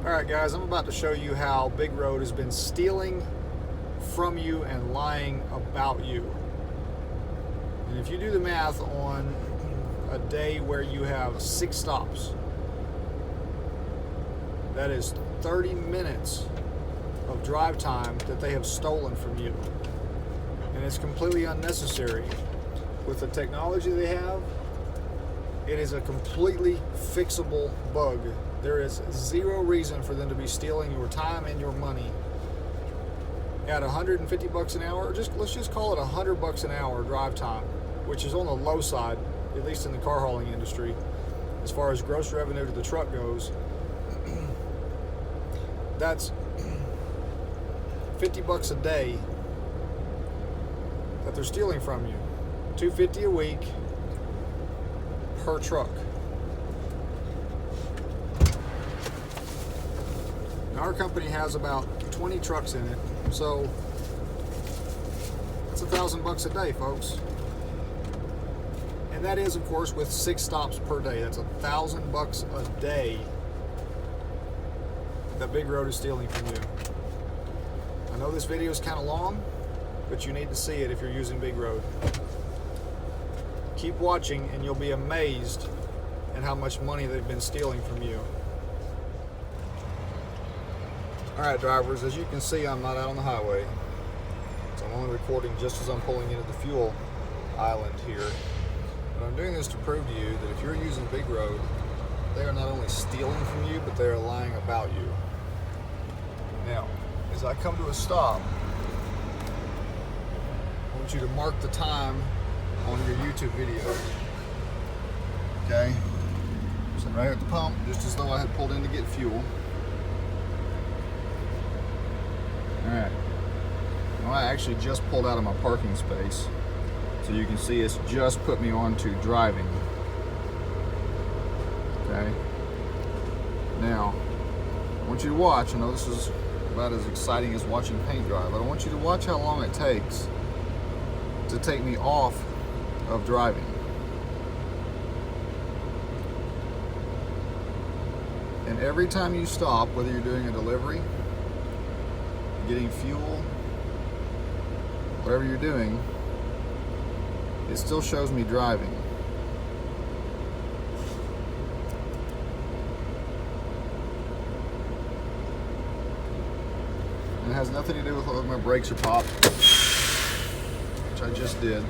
Alright guys, I'm about to show you how Big Road has been stealing from you and lying about you. And if you do the math on a day where you have 6 stops, that is 30 minutes of drive time that they have stolen from you. And it's completely unnecessary. With the technology they have, it is a completely fixable bug. There is zero reason for them to be stealing your time and your money. At 150 bucks an hour, let's just call it $100 an hour drive time, which is on the low side, at least in the car hauling industry, as far as gross revenue to the truck goes. That's 50 bucks a day that they're stealing from you. $250 a week per truck. Now, our company has about 20 trucks in it, so that's $1,000 a day, folks. And that is, of course, with 6 stops per day. That's $1,000 a day that Big Road is stealing from you. I know this video is kind of long, but you need to see it if you're using Big Road. Keep watching and you'll be amazed at how much money they've been stealing from you. Alright drivers, as you can see, I'm not out on the highway. So I'm only recording just as I'm pulling into the fuel island here. But I'm doing this to prove to you that if you're using Big Road, they are not only stealing from you, but they are lying about you. Now, as I come to a stop, I want you to mark the time on your YouTube video. Okay? So I'm right here at the pump, just as though I had pulled in to get fuel. Alright. Well, I actually just pulled out of my parking space. So you can see it's just put me on to driving. Okay? Now, I want you to watch. I know this is about as exciting as watching paint dry, but I want you to watch how long it takes to take me off of driving. And every time you stop, whether you're doing a delivery, getting fuel, whatever you're doing, it still shows me driving. And it has nothing to do with whether my brakes are popped, which I just did.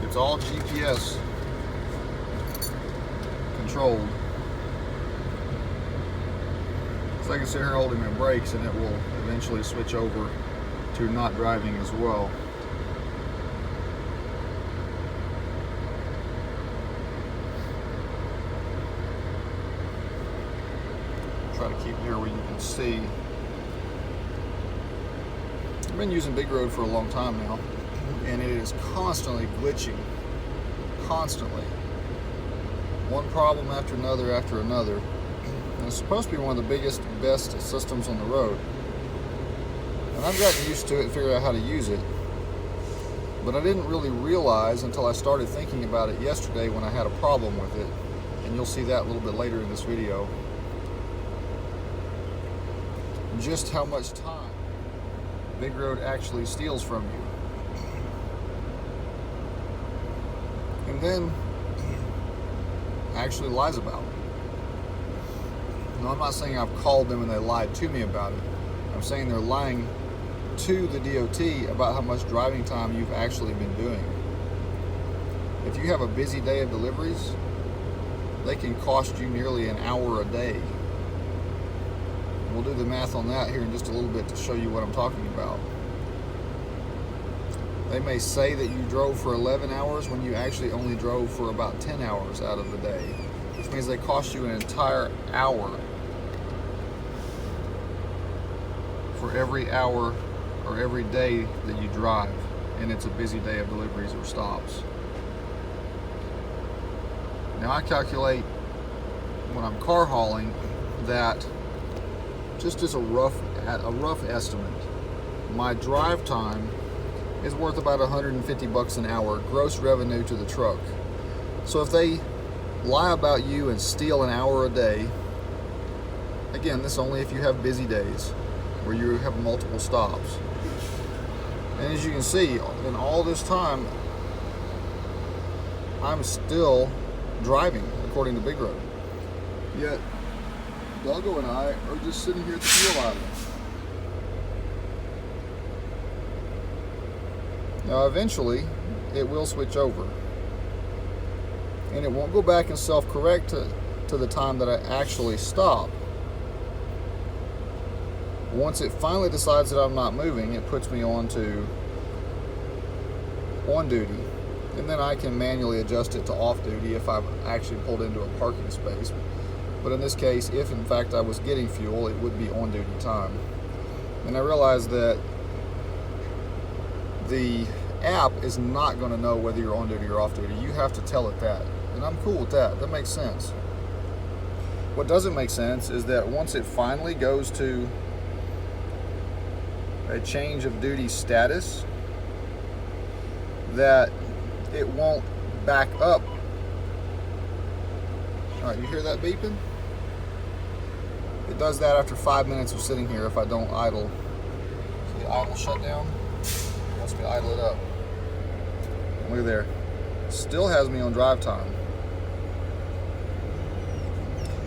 It's all GPS controlled. So I can sit here holding my brakes and it will eventually switch over to not driving as well. Try to keep it here where you can see. I've been using Big Road for a long time now, and it is constantly glitching. Constantly. One problem after another after another. And it's supposed to be one of the biggest, best systems on the road. And I've gotten used to it and figured out how to use it. But I didn't really realize until I started thinking about it yesterday when I had a problem with it. And you'll see that a little bit later in this video. Just how much time Big Road actually steals from you. And then actually lies about it. Now, I'm not saying I've called them and they lied to me about it. I'm saying they're lying to the DOT about how much driving time you've actually been doing. If you have a busy day of deliveries, they can cost you nearly an hour a day. We'll do the math on that here in just a little bit to show you what I'm talking about. They may say that you drove for 11 hours when you actually only drove for about 10 hours out of the day, which means they cost you an entire hour for every hour or every day that you drive, and it's a busy day of deliveries or stops. Now I calculate when I'm car hauling that, just as a rough estimate, my drive time is worth about $150 an hour gross revenue to the truck. So if they lie about you and steal an hour a day, again, this only if you have busy days where you have multiple stops. And as you can see, in all this time, I'm still driving according to Big Road. Yet, Doggo and I are just sitting here at the fuel island. Now eventually, it will switch over. And it won't go back and self-correct to the time that I actually stop. Once it finally decides that I'm not moving, it puts me on duty. And then I can manually adjust it to off duty if I've actually pulled into a parking space. But in this case, if in fact I was getting fuel, it would be on duty time. And I realized that the app is not going to know whether you're on duty or off duty. You have to tell it that. And I'm cool with that. That makes sense. What doesn't make sense is that once it finally goes to a change of duty status, that it won't back up. All right, you hear that beeping? It does that after 5 minutes of sitting here if I don't idle. See the idle shutdown? It wants me to idle it up. Look at there. Still has me on drive time.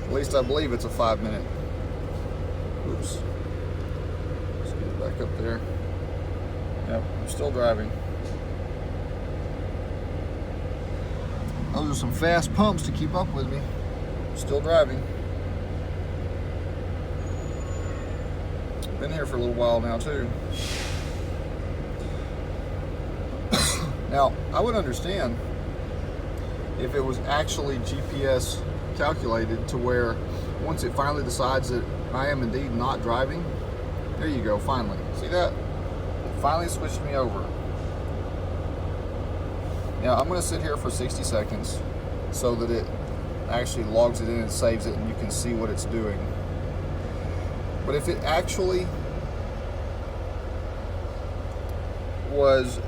At least I believe it's a 5 minute. Oops. Let's get it back up there. Yep, I'm still driving. Those are some fast pumps to keep up with me. Still driving. Been here for a little while now too. Now, I would understand if it was actually GPS calculated to where once it finally decides that I am indeed not driving, there you go, finally. See that? It finally switched me over. Now, I'm going to sit here for 60 seconds so that it actually logs it in and saves it and you can see what it's doing. But if it actually was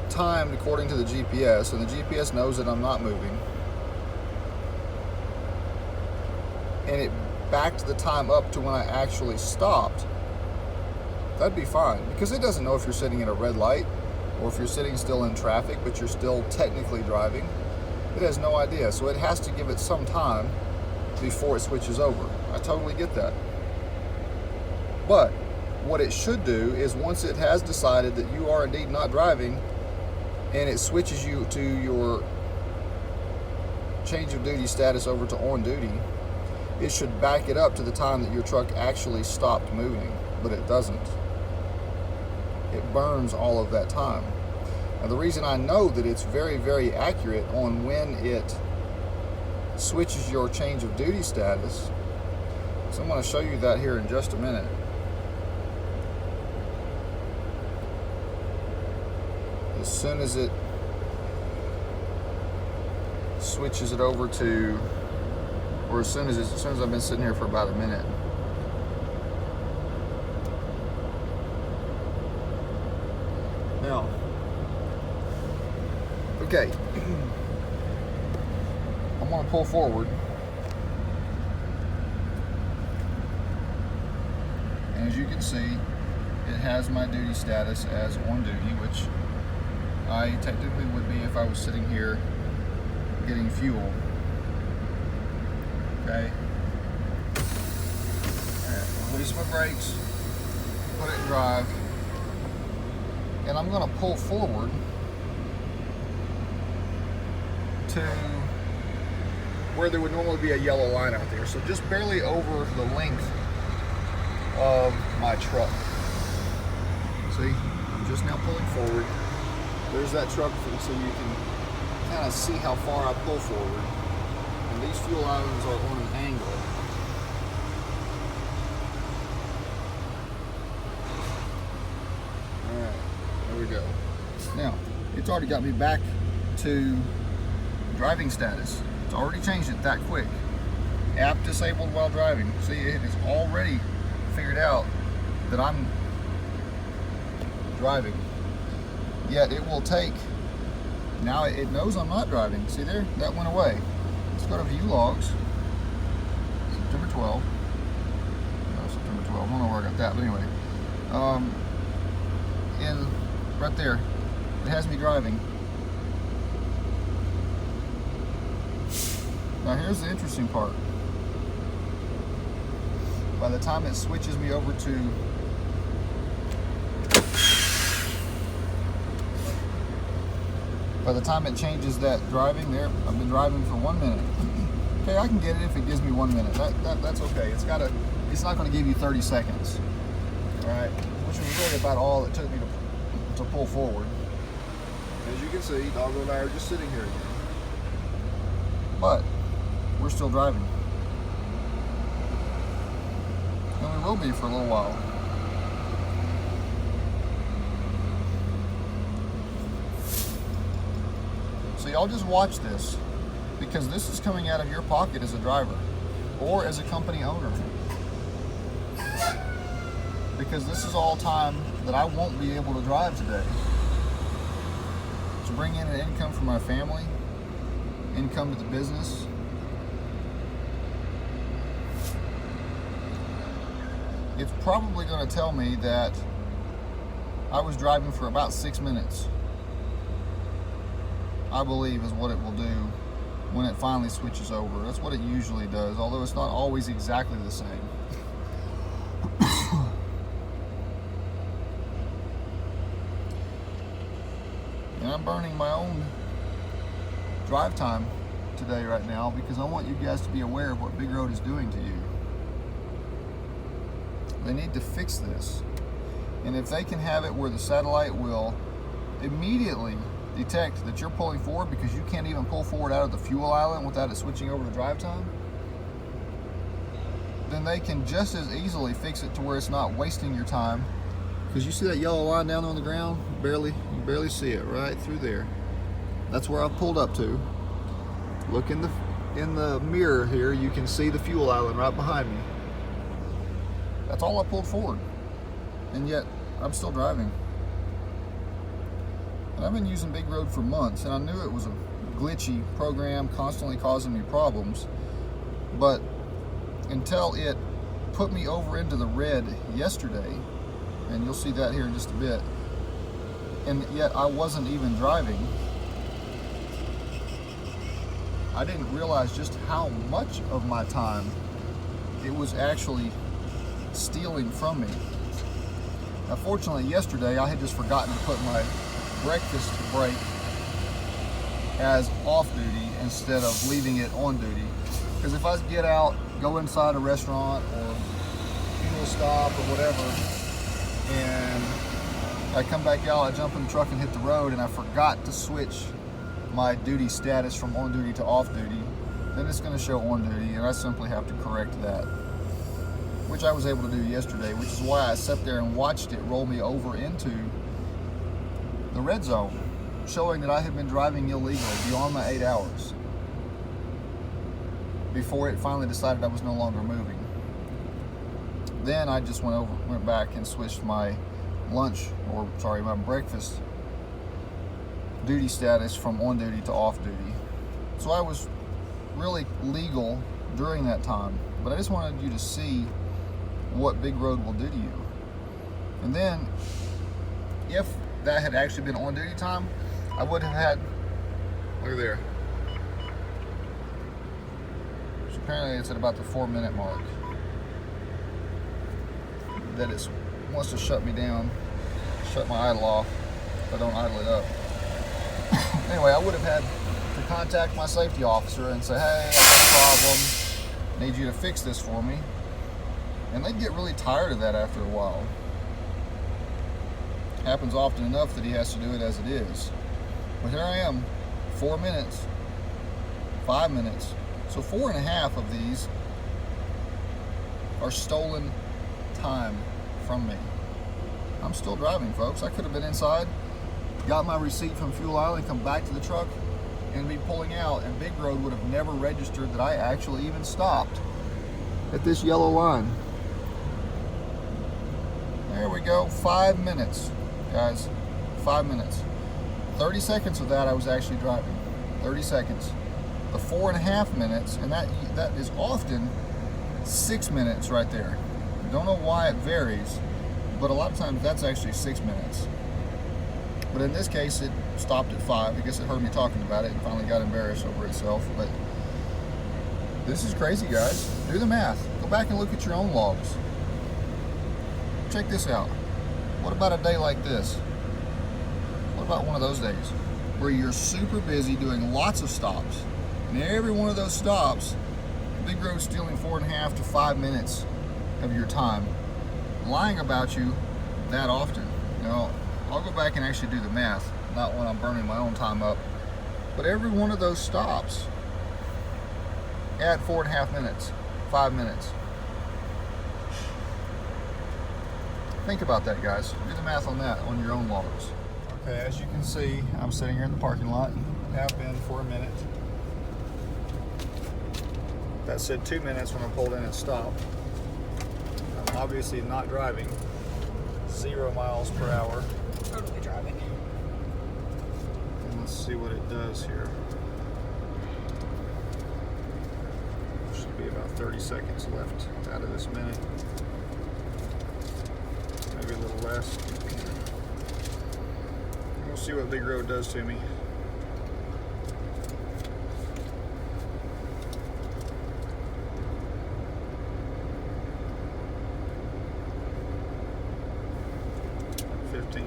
timed according to the GPS and the GPS knows that I'm not moving and it backed the time up to when I actually stopped, that'd be fine, because it doesn't know if you're sitting at a red light or if you're sitting still in traffic but you're still technically driving. It has no idea, so it has to give it some time before it switches over. I totally get that. But what it should do is once it has decided that you are indeed not driving and it switches you to your change of duty status over to on duty, it should back it up to the time that your truck actually stopped moving, but it doesn't. It burns all of that time. Now the reason I know that it's very, very accurate on when it switches your change of duty status, so I'm going to show you that here in just a minute. As soon as it switches it over to, or as soon as I've been sitting here for about a minute. Now, okay, I'm going to pull forward, and as you can see, it has my duty status as on duty, which I technically would be if I was sitting here getting fuel. Okay. Alright, release my brakes, put it in drive, and I'm going to pull forward to where there would normally be a yellow line out there. So just barely over the length of my truck. See, I'm just now pulling forward. There's that truck, so you can kind of see how far I pull forward. And these fuel islands are on an angle. Alright, there we go. Now, it's already got me back to driving status. It's already changed it that quick. App disabled while driving. See, it has already figured out that I'm driving. Yet it will take Now it knows I'm not driving. See there? That went away. Let's go to view logs. September 12. No, September 12. I don't know where I got that, but anyway. And right there, it has me driving. Now here's the interesting part. By the time it switches me over to by the time it changes that driving there, I've been driving for 1 minute. Okay, I can get it if it gives me 1 minute. That's okay. It's not going to give you 30 seconds. All right, which is really about all it took me to pull forward. As you can see, Doggo and I are just sitting here again. But we're still driving. And we will be for a little while. So y'all just watch this, because this is coming out of your pocket as a driver or as a company owner. Because this is all time that I won't be able to drive today. To bring in an income for my family, income to the business. It's probably going to tell me that I was driving for about 6 minutes. I believe is what it will do when it finally switches over. That's what it usually does, although it's not always exactly the same. And I'm burning my own drive time today right now because I want you guys to be aware of what Big Road is doing to you. They need to fix this. And if they can have it where the satellite will immediately detect that you're pulling forward because you can't even pull forward out of the fuel island without it switching over to drive time, then they can just as easily fix it to where it's not wasting your time. Because you see that yellow line down on the ground? You barely see it right through there. That's where I've pulled up to. Look in the mirror here, you can see the fuel island right behind me. That's all I pulled forward. And yet, I'm still driving. And I've been using Big Road for months, and I knew it was a glitchy program constantly causing me problems. But until it put me over into the red yesterday, and you'll see that here in just a bit, and yet I wasn't even driving, I didn't realize just how much of my time it was actually stealing from me. Now, fortunately, yesterday I had just forgotten to put my breakfast break as off duty instead of leaving it on duty. Because if I get out, go inside a restaurant or fuel stop or whatever, and I come back out, I jump in the truck and hit the road, and I forgot to switch my duty status from on duty to off duty, then it's going to show on duty, and I simply have to correct that, which I was able to do yesterday, which is why I sat there and watched it roll me over into the red zone, showing that I had been driving illegally beyond my 8 hours before it finally decided I was no longer moving. Then I just went back and switched my my breakfast duty status from on duty to off duty. So I was really legal during that time, but I just wanted you to see what Big Road will do to you. And then if that had actually been on duty time, I would have had, look there. So apparently it's at about the 4 minute mark that it wants to shut me down, shut my idle off if I don't idle it up. Anyway, I would have had to contact my safety officer and say, hey, I've got a problem, need you to fix this for me. And they'd get really tired of that after a while. Happens often enough that he has to do it as it is. But here I am, 4 minutes, 5 minutes. So 4.5 of these are stolen time from me. I'm still driving, folks. I could have been inside, got my receipt from Fuel Island, come back to the truck, and be pulling out, and Big Road would have never registered that I actually even stopped at this yellow line. There we go, 5 minutes, guys, 5 minutes. 30 seconds of that I was actually driving. 30 seconds. The 4.5 minutes, and that is often 6 minutes right there. Don't know why it varies, but a lot of times that's actually 6 minutes. But in this case, it stopped at 5. I guess it heard me talking about it and finally got embarrassed over itself. But this is crazy, guys. Do the math. Go back and look at your own logs. Check this out. What about a day like this? What about one of those days where you're super busy doing lots of stops, and every one of those stops, Big Road's stealing 4.5 to 5 minutes of your time, lying about you that often? Now, I'll go back and actually do the math, not when I'm burning my own time up, but every one of those stops add 4.5 minutes, 5 minutes. Think about that, guys. Do the math on that on your own logs. Okay, as you can see, I'm sitting here in the parking lot. Have been for a minute. That said 2 minutes when I pulled in and stopped. I'm obviously not driving. 0 miles per hour. Totally driving. And let's see what it does here. Should be about 30 seconds left out of this minute. Maybe a little less. We'll see what Big Road does to me.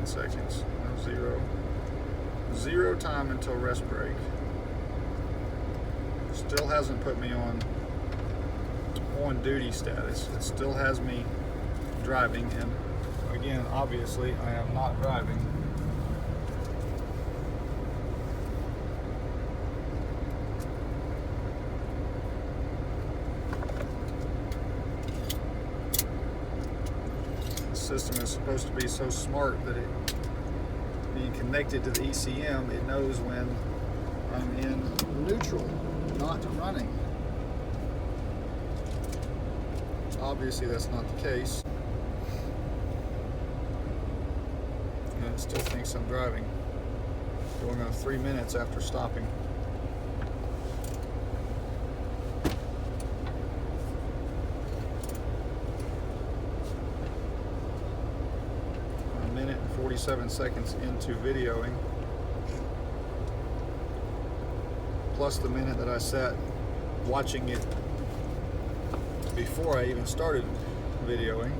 Seconds. No, zero. Zero time until rest break. Still hasn't put me on duty status. It still has me driving, and again, obviously, I am not driving. System is supposed to be so smart that it, being connected to the ECM, it knows when I'm in neutral, not running. Obviously that's not the case, and it still thinks I'm driving, going on 3 minutes after stopping. A minute and 47 seconds into videoing, plus the minute that I sat watching it before I even started videoing.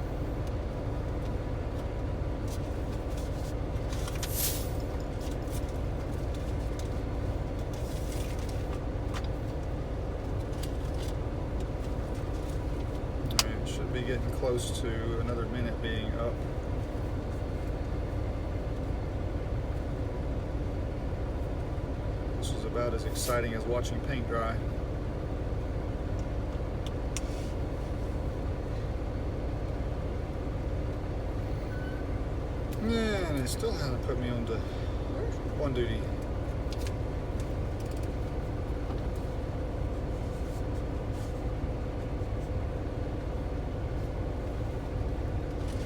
It should be getting close to another minute being up. This is about as exciting as watching paint dry. Yeah, and it still hasn't put me on duty.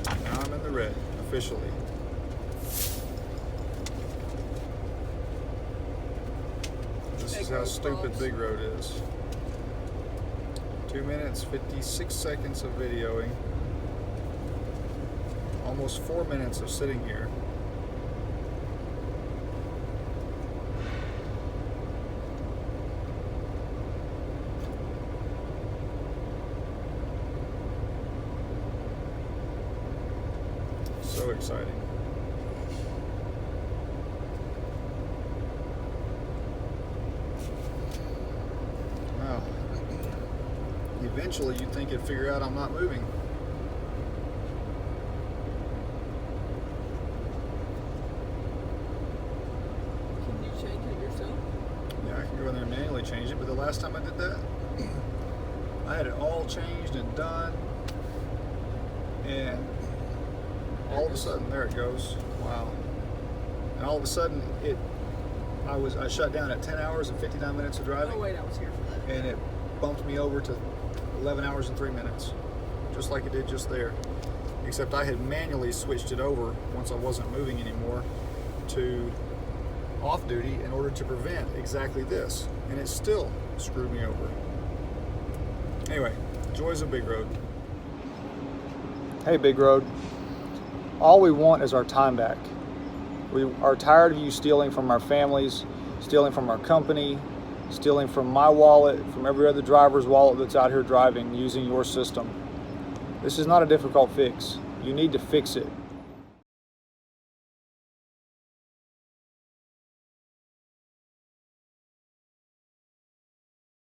Now I'm in the red, officially. This is how stupid Big Road is. 2 minutes, 56 seconds of videoing. Almost 4 minutes of sitting here. So exciting. Wow. Eventually you'd think it'd figure out I'm not moving. Go in there and manually change it, but the last time I did that, I had it all changed and done, and all of a sudden, there it goes. Wow. And all of a sudden, I shut down at 10 hours and 59 minutes of driving. Oh wait, I was here for that. And it bumped me over to 11 hours and 3 minutes, just like it did just there. Except I had manually switched it over once I wasn't moving anymore to off duty in order to prevent exactly this, and it still screwed me over. Anyway, joys of Big Road. Hey Big Road, all we want is our time back. We are tired of you stealing from our families, stealing from our company, stealing from my wallet, from every other driver's wallet that's out here driving using your system. This is not a difficult fix. You need to fix it.